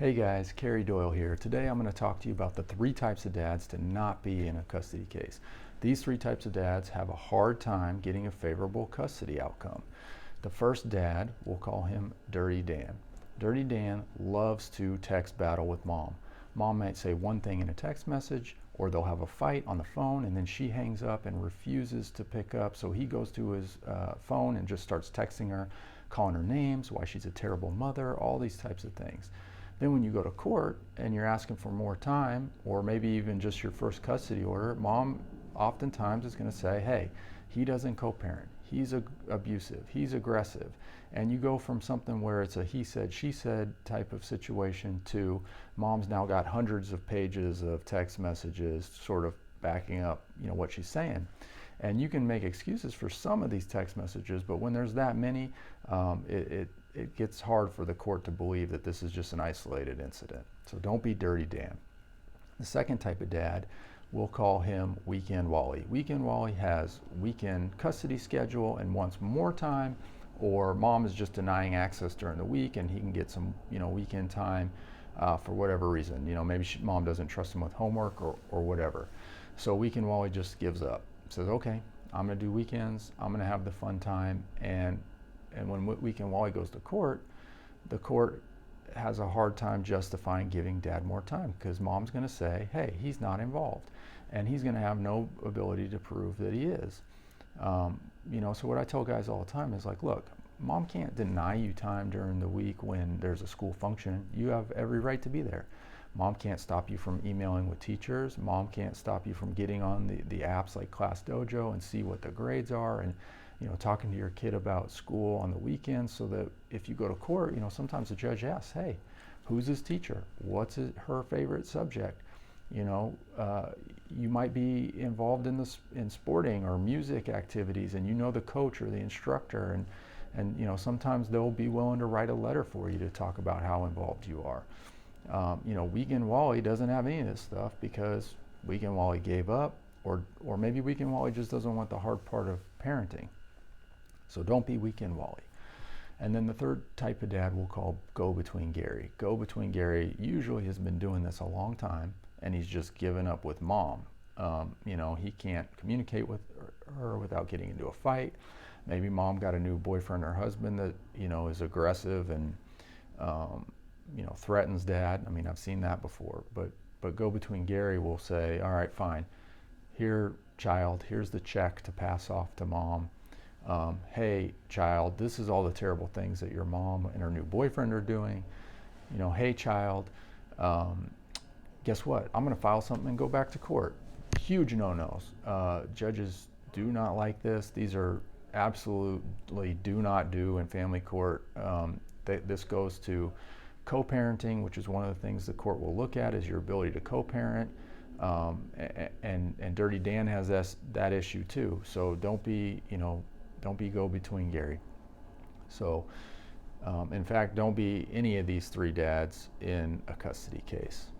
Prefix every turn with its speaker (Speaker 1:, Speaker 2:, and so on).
Speaker 1: Hey guys, Kerry Doyle here. Today I'm going to talk to you about the three types of dads to not be in a custody case. These three types of dads have a hard time getting a favorable custody outcome. The first dad, we'll call him Dirty Dan. Dirty Dan loves to text battle with mom. Mom might say one thing in a text message, or they'll have a fight on the phone, and then she hangs up and refuses to pick up. So he goes to his phone and just starts texting her, calling her names, why she's a terrible mother, all these types of things. Then when you go to court and you're asking for more time, or maybe even just your first custody order, mom oftentimes is going to say, hey, he doesn't co-parent, he's abusive, he's aggressive. And you go from something where it's a he said, she said type of situation to mom's now got hundreds of pages of text messages sort of backing up what she's saying. And you can make excuses for some of these text messages, but when there's that many, it gets hard for the court to believe that this is just an isolated incident. So don't be Dirty Dan. The second type of dad, we'll call him Weekend Wally. Weekend Wally has weekend custody schedule and wants more time, or mom is just denying access during the week and he can get some weekend time for whatever reason. Maybe mom doesn't trust him with homework or whatever. So Weekend Wally just gives up. Says, okay, I'm going to do weekends, I'm going to have the fun time. And when Weekend Wally goes to court, the court has a hard time justifying giving dad more time because mom's going to say, hey, he's not involved. And he's going to have no ability to prove that he is. So what I tell guys all the time is like, look, mom can't deny you time during the week when there's a school function. You have every right to be there. Mom can't stop you from emailing with teachers. Mom can't stop you from getting on the apps like Class Dojo and see what the grades are, and talking to your kid about school on the weekends, so that if you go to court, sometimes the judge asks, hey, who's his teacher? What's her favorite subject? You might be involved in sporting or music activities, and the coach or the instructor, and sometimes they'll be willing to write a letter for you to talk about how involved you are. Weekend Wally doesn't have any of this stuff because Weekend Wally gave up, or maybe Weekend Wally just doesn't want the hard part of parenting. So don't be Weekend Wally. And then the third type of dad we'll call Go-Between Gary. Go-Between Gary usually has been doing this a long time, and he's just given up with mom. He can't communicate with her without getting into a fight. Maybe mom got a new boyfriend or husband that is aggressive and threatens dad. I mean, I've seen that before. But Go-Between Gary will say, all right, fine. Here, child, here's the check to pass off to mom. Hey, child, this is all the terrible things that your mom and her new boyfriend are doing. Hey, child, guess what? I'm going to file something and go back to court. Huge no-nos. Judges do not like this. These are absolutely do not do in family court. This goes to co-parenting, which is one of the things the court will look at, is your ability to co-parent. And Dirty Dan has that issue too. So don't be Go-Between Gary. So in fact, don't be any of these three dads in a custody case.